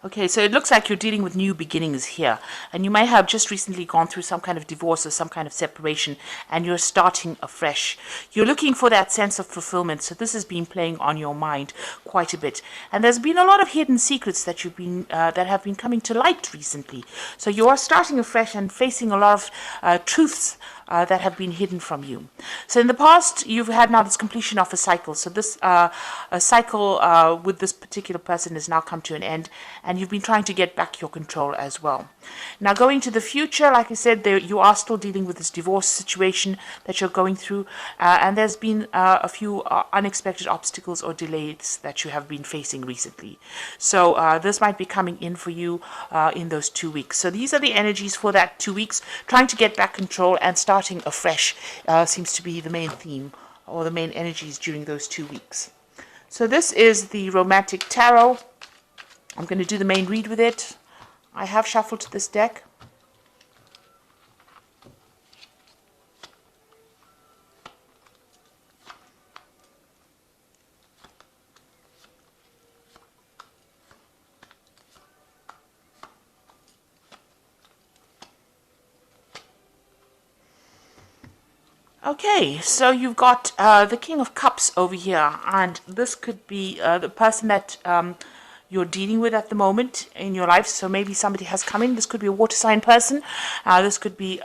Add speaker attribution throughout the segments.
Speaker 1: Okay, so it looks like you're dealing with new beginnings here, and you might have just recently gone through some kind of divorce or some kind of separation, and you're starting afresh. You're looking for that sense of fulfillment, so this has been playing on your mind quite a bit, and there's been a lot of hidden secrets that that have been coming to light recently. So you are starting afresh and facing a lot of truths that have been hidden from you. So in the past, you've had now this completion of a cycle. So this a cycle with this particular person has now come to an end, and you've been trying to get back your control as well. Now going to the future, like I said, you are still dealing with this divorce situation that you're going through, and there's been a few unexpected obstacles or delays that you have been facing recently. So this might be coming in for you in those 2 weeks. So these are the energies for that 2 weeks, trying to get back control and starting afresh seems to be the main theme or the main energies during those 2 weeks. So this is the Romantic Tarot. I'm going to do the main read with it. I have shuffled this deck. Okay, so you've got the King of Cups over here, and this could be the person that you're dealing with at the moment in your life. So maybe somebody has come in. This could be a water sign person. This could be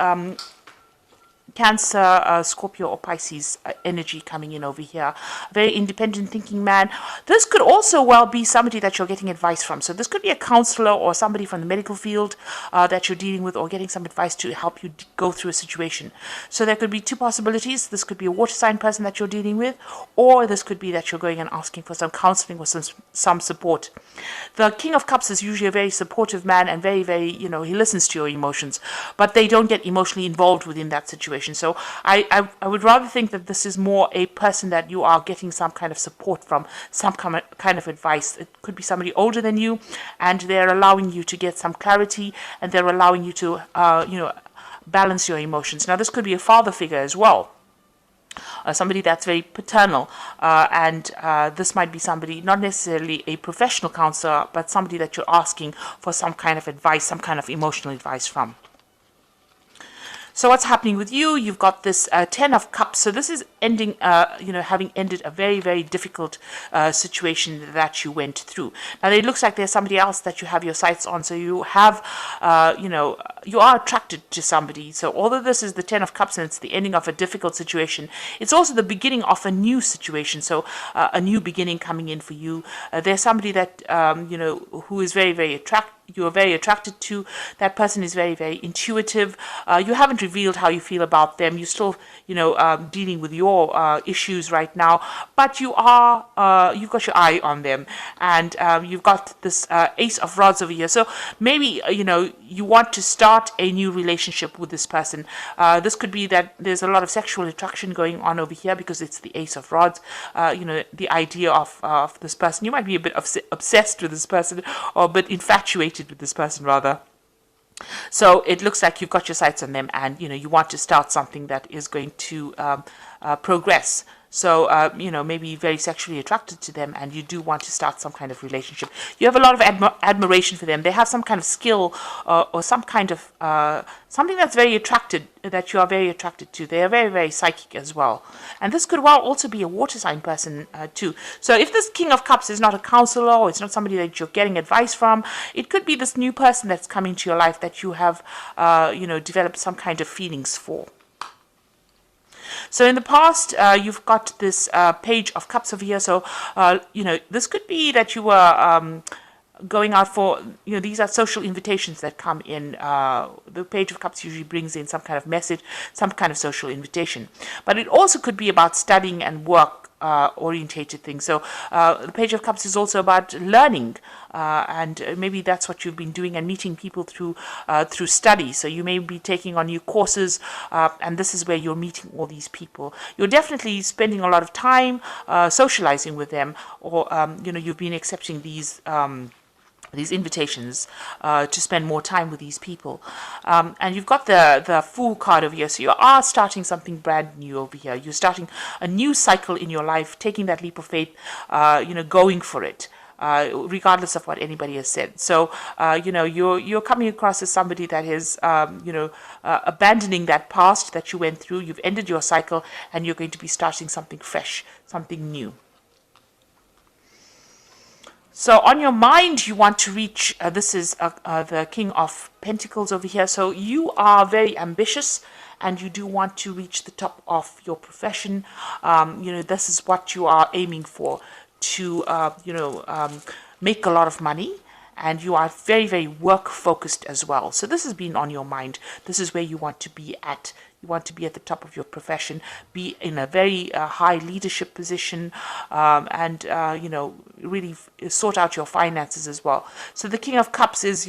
Speaker 1: Cancer, Scorpio or Pisces energy coming in over here. Very independent thinking man. This could also well be somebody that you're getting advice from. So this could be a counselor or somebody from the medical field that you're dealing with, or getting some advice to help you go through a situation. So there could be two possibilities. This could be a water sign person that you're dealing with, or this could be that you're going and asking for some counseling or some support. The King of Cups is usually a very supportive man and very, very, he listens to your emotions, but they don't get emotionally involved within that situation. So I would rather think that this is more a person that you are getting some kind of support from, some kind of advice. It could be somebody older than you, and they're allowing you to get some clarity, and they're allowing you to, balance your emotions. Now, this could be a father figure as well. Somebody that's very paternal, and this might be somebody, not necessarily a professional counselor, but somebody that you're asking for some kind of advice, some kind of emotional advice from. So what's happening with you? You've got this Ten of Cups. So this is ending, having ended a very, very difficult situation that you went through. Now, it looks like there's somebody else that you have your sights on. So you have, you are attracted to somebody. So although this is the Ten of Cups and it's the ending of a difficult situation, it's also the beginning of a new situation. So a new beginning coming in for you. There's somebody that, who is very, very attractive. You are very attracted to. That person is very, very intuitive. You haven't revealed how you feel about them. You're still, dealing with your issues right now, but you've got your eye on them, and you've got this Ace of Rods over here. So maybe, you want to start a new relationship with this person. This could be that there's a lot of sexual attraction going on over here because it's the Ace of Rods. The idea of this person. You might be a bit obsessed with this person, or a bit infatuated with this person rather. So it looks like you've got your sights on them, and you want to start something that is going to progress. So, maybe very sexually attracted to them, and you do want to start some kind of relationship. You have a lot of admiration for them. They have some kind of skill or some kind of something that's that you are very attracted to. They are very, very psychic as well. And this could well also be a water sign person too. So if this King of Cups is not a counselor, or it's not somebody that you're getting advice from, it could be this new person that's coming to your life that you have, developed some kind of feelings for. So in the past, you've got this Page of Cups over here. So, this could be that you were going out for, these are social invitations that come in. The Page of Cups usually brings in some kind of message, some kind of social invitation. But it also could be about studying and work orientated things. So the Page of Cups is also about learning, and maybe that's what you've been doing, and meeting people through study. So you may be taking on new courses, and this is where you're meeting all these people. You're definitely spending a lot of time socializing with them, or you've been accepting these invitations to spend more time with these people. And you've got the Fool card over here. So you are starting something brand new over here. You're starting a new cycle in your life, taking that leap of faith, going for it. regardless of what anybody has said. So, you're coming across as somebody that is, abandoning that past that you went through. You've ended your cycle, and you're going to be starting something fresh, something new. So on your mind, you want to reach, this is the King of Pentacles over here. So you are very ambitious, and you do want to reach the top of your profession. This is what you are aiming for, to, make a lot of money. And you are very, very work focused as well. So this has been on your mind. This is where you want to be at. You want to be at the top of your profession, be in a very high leadership position, and really sort out your finances as well. So the King of Cups is,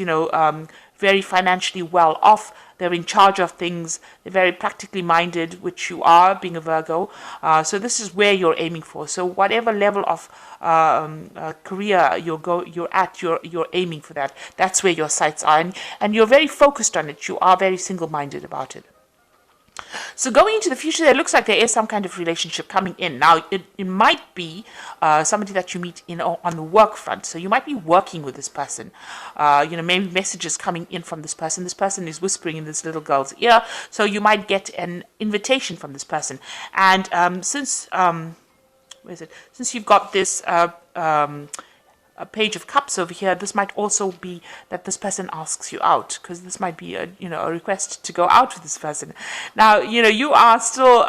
Speaker 1: very financially well off. They're in charge of things. They're very practically minded, which you are, being a Virgo. So this is where you're aiming for. So whatever level of career you're at, you're aiming for that. That's where your sights are, and you're very focused on it. You are very single-minded about it. So going into the future, it looks like there is some kind of relationship coming in. Now, it might be somebody that you meet on the work front. So you might be working with this person. Maybe messages coming in from this person. This person is whispering in this little girl's ear. So you might get an invitation from this person. And since you've got this a Page of Cups over here, this might also be that this person asks you out, because this might be a request to go out with this person. Now, you are still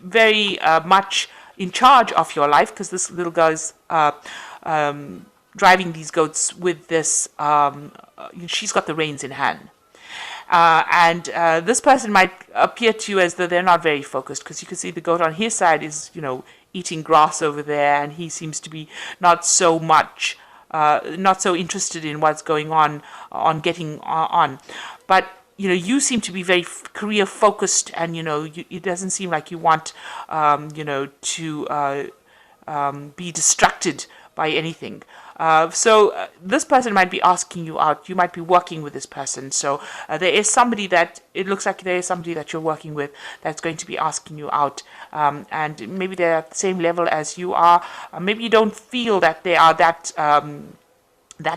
Speaker 1: very much in charge of your life, because this little girl is driving these goats with this. She's got the reins in hand. And this person might appear to you as though they're not very focused, because you can see the goat on his side is, eating grass over there, and he seems to be not so interested in what's going on getting on. But you seem to be very career focused, and it doesn't seem like you want to be distracted by anything. So this person might be asking you out. You might be working with this person. So there is somebody that, it looks like there is somebody that you're working with that's going to be asking you out. And maybe they're at the same level as you are. Maybe you don't feel that they are that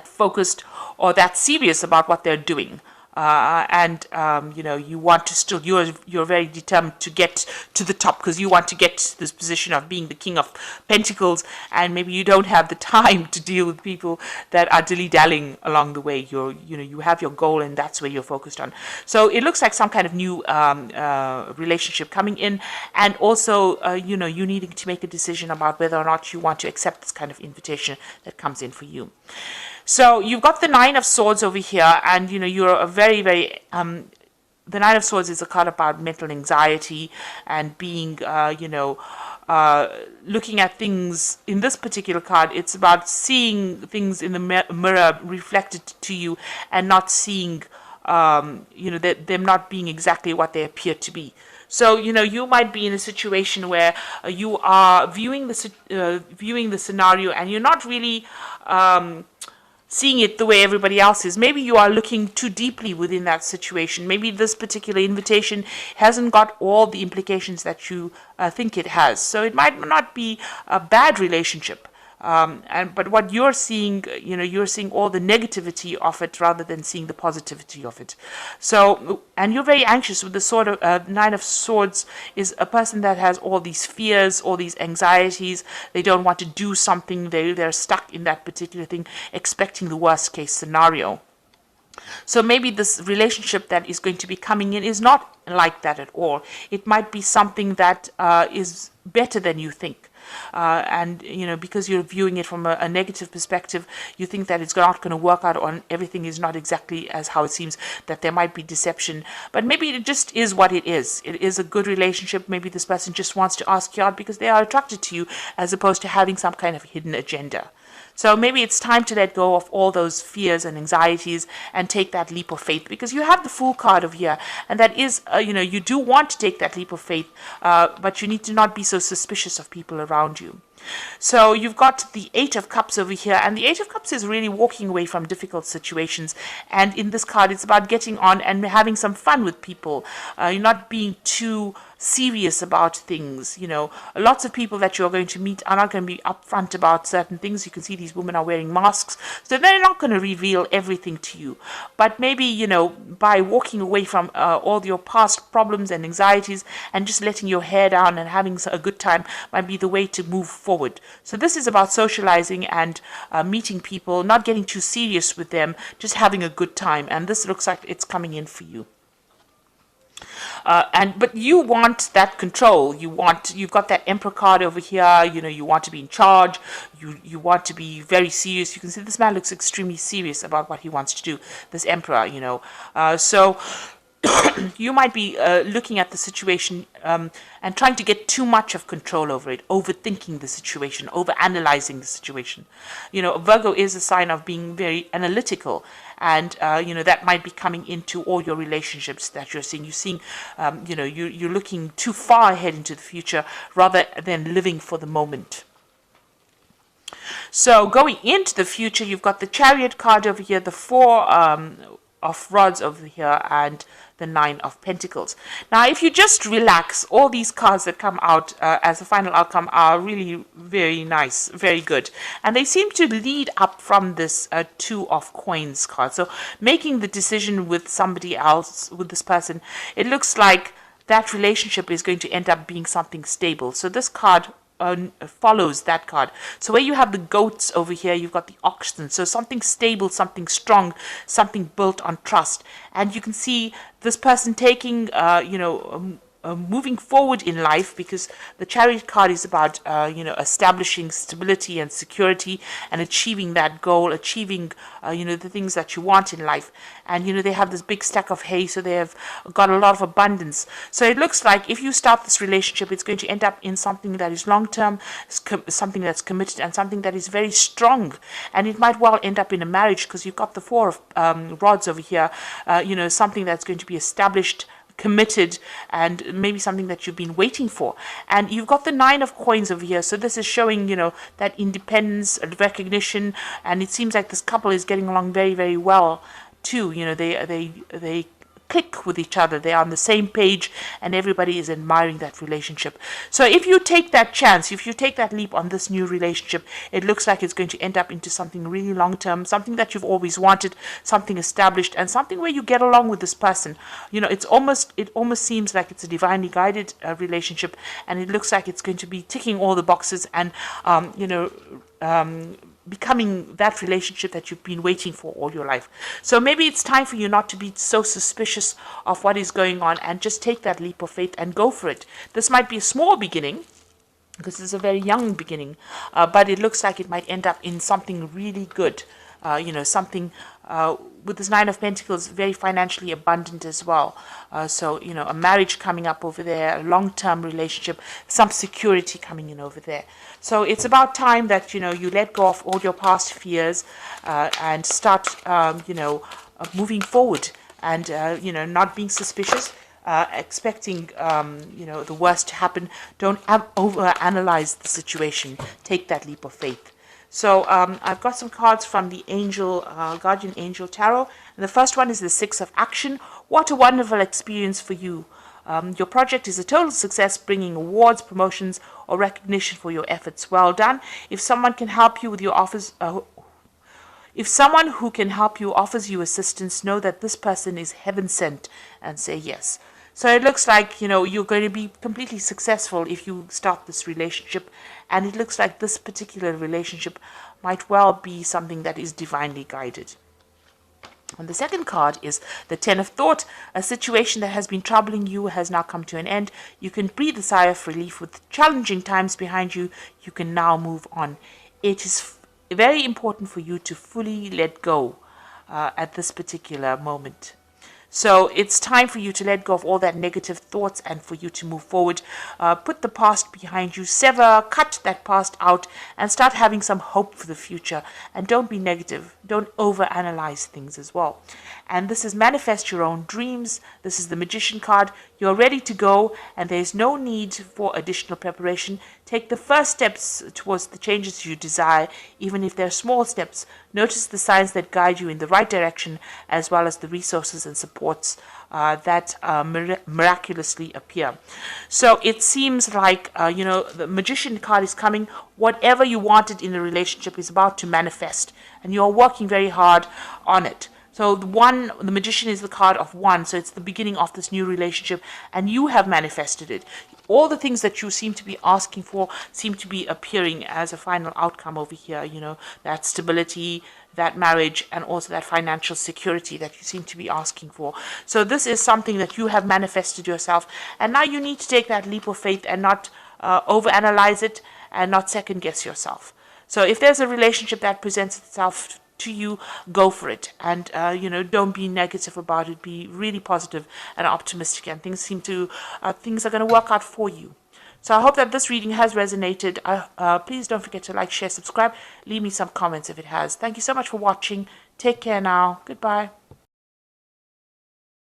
Speaker 1: focused or that serious about what they're doing. You want to still, you're very determined to get to the top, because you want to get to this position of being the King of Pentacles, and maybe you don't have the time to deal with people that are dilly-dallying along the way. You have your goal, and that's where you're focused on. So it looks like some kind of new relationship coming in, and also you needing to make a decision about whether or not you want to accept this kind of invitation that comes in for you. So you've got the Nine of Swords over here, and you're a very, very the Nine of Swords is a card about mental anxiety and being looking at things. In this particular card, it's about seeing things in the mirror reflected to you, and not seeing them not being exactly what they appear to be. So you might be in a situation where you are viewing the scenario, and you're not really seeing it the way everybody else is. Maybe you are looking too deeply within that situation. Maybe this particular invitation hasn't got all the implications that you think it has. So it might not be a bad relationship. But what you're seeing, you're seeing all the negativity of it rather than seeing the positivity of it. So, and you're very anxious with the sort of Nine of Swords is a person that has all these fears, all these anxieties. They don't want to do something. They're stuck in that particular thing, expecting the worst case scenario. So maybe this relationship that is going to be coming in is not like that at all. It might be something that is better than you think. Because you're viewing it from a negative perspective, you think that it's not going to work out, or everything is not exactly as how it seems, that there might be deception. But maybe it just is what it is. It is a good relationship. Maybe this person just wants to ask you out because they are attracted to you, as opposed to having some kind of hidden agenda. So maybe it's time to let go of all those fears and anxieties and take that leap of faith, because you have the Fool card over here, and that is, you do want to take that leap of faith, but you need to not be so suspicious of people around you. So you've got the Eight of Cups over here, and the Eight of Cups is really walking away from difficult situations. And in this card, it's about getting on and having some fun with people. You're not being too serious about things. You know, lots of people that you're going to meet are not going to be upfront about certain things. You can see these women are wearing masks, so they're not going to reveal everything to you. But maybe, you know, by walking away from all your past problems and anxieties and just letting your hair down and having a good time might be the way to move forward. So this is about socializing and meeting people, not getting too serious with them, just having a good time. And this looks like it's coming in for you. But you want that control. You've got that Emperor card over here. You know, you want to be in charge. You want to be very serious. You can see this man looks extremely serious about what he wants to do. This Emperor, you know. So you might be looking at the situation and trying to get too much of control over it, overthinking the situation, overanalyzing the situation. You know, Virgo is a sign of being very analytical, and you know, that might be coming into all your relationships that you're seeing. You're seeing, you know, you're looking too far ahead into the future rather than living for the moment. So going into the future, you've got the Chariot card over here, the Four of Rods over here, and the Nine of Pentacles. Now, if you just relax, all these cards that come out as a final outcome are really very nice, very good. And they seem to lead up from this Two of Coins card. So making the decision with somebody else, with this person, it looks like that relationship is going to end up being something stable. So this card follows that card. So where you have the goats over here, you've got the oxen. So something stable, something strong, something built on trust. And you can see this person taking, you know, moving forward in life, because the Chariot card is about, you know, establishing stability and security and achieving that goal, achieving, you know, the things that you want in life. And, you know, they have this big stack of hay, so they have got a lot of abundance. So it looks like if you start this relationship, it's going to end up in something that is long-term, something that's committed, and something that is very strong. And it might well end up in a marriage, because you've got the Four of Rods over here, you know, something that's going to be established, committed, and maybe something that you've been waiting for. And you've got the Nine of Coins over here, so this is showing, you know, that independence, recognition, and it seems like this couple is getting along very, very well too. You know, they click with each other, they're on the same page, and everybody is admiring that relationship. So if you take that chance, if you take that leap on this new relationship, it looks like it's going to end up into something really long-term, something that you've always wanted, something established, and something where you get along with this person. You know, it almost seems like it's a divinely guided relationship, and it looks like it's going to be ticking all the boxes and, you know, becoming that relationship that you've been waiting for all your life. So maybe it's time for you not to be so suspicious of what is going on and just take that leap of faith and go for it. This might be a small beginning, because it's a very young beginning, but it looks like it might end up in something really good. You know, something with this Nine of Pentacles, very financially abundant as well. So, you know, a marriage coming up over there, a long-term relationship, some security coming in over there. So it's about time that, you know, you let go of all your past fears and start, you know, moving forward and, you know, not being suspicious, expecting, you know, the worst to happen. Don't overanalyze the situation. Take that leap of faith. So I've got some cards from the Angel, Guardian Angel Tarot. And the first one is the Six of Action. What a wonderful experience for you. Your project is a total success, bringing awards, promotions, or recognition for your efforts. Well done. If someone can help you with your offers, if someone who can help you offers you assistance, know that this person is heaven sent, and say yes. So it looks like, you know, you're going to be completely successful if you start this relationship. And it looks like this particular relationship might well be something that is divinely guided. And the second card is the Ten of Thought. A situation that has been troubling you has now come to an end. You can breathe a sigh of relief. With challenging times behind you, you can now move on. It is very important for you to fully let go at this particular moment. So it's time for you to let go of all that negative thoughts and for you to move forward. Put the past behind you, sever, cut that past out, and start having some hope for the future. And don't be negative. Don't overanalyze things as well. And this is manifest your own dreams. This is the Magician card. You're ready to go, and there's no need for additional preparation. Take the first steps towards the changes you desire, even if they're small steps. Notice the signs that guide you in the right direction, as well as the resources and supports that miraculously appear. So it seems like, the Magician card is coming. Whatever you wanted in a relationship is about to manifest, and you're working very hard on it. So the Magician is the card of one, so it's the beginning of this new relationship, and you have manifested it. All the things that you seem to be asking for seem to be appearing as a final outcome over here, that stability, that marriage, and also that financial security that you seem to be asking for. So this is something that you have manifested yourself, and now you need to take that leap of faith and not overanalyze it and not second guess yourself. So if there's a relationship that presents itself to you, go for it, and don't be negative about it. Be really positive and optimistic, and things are going to work out for you. So I hope that this reading has resonated. Please don't forget to like, share, subscribe, leave me some comments if it has. Thank you so much for watching. Take care now. Goodbye.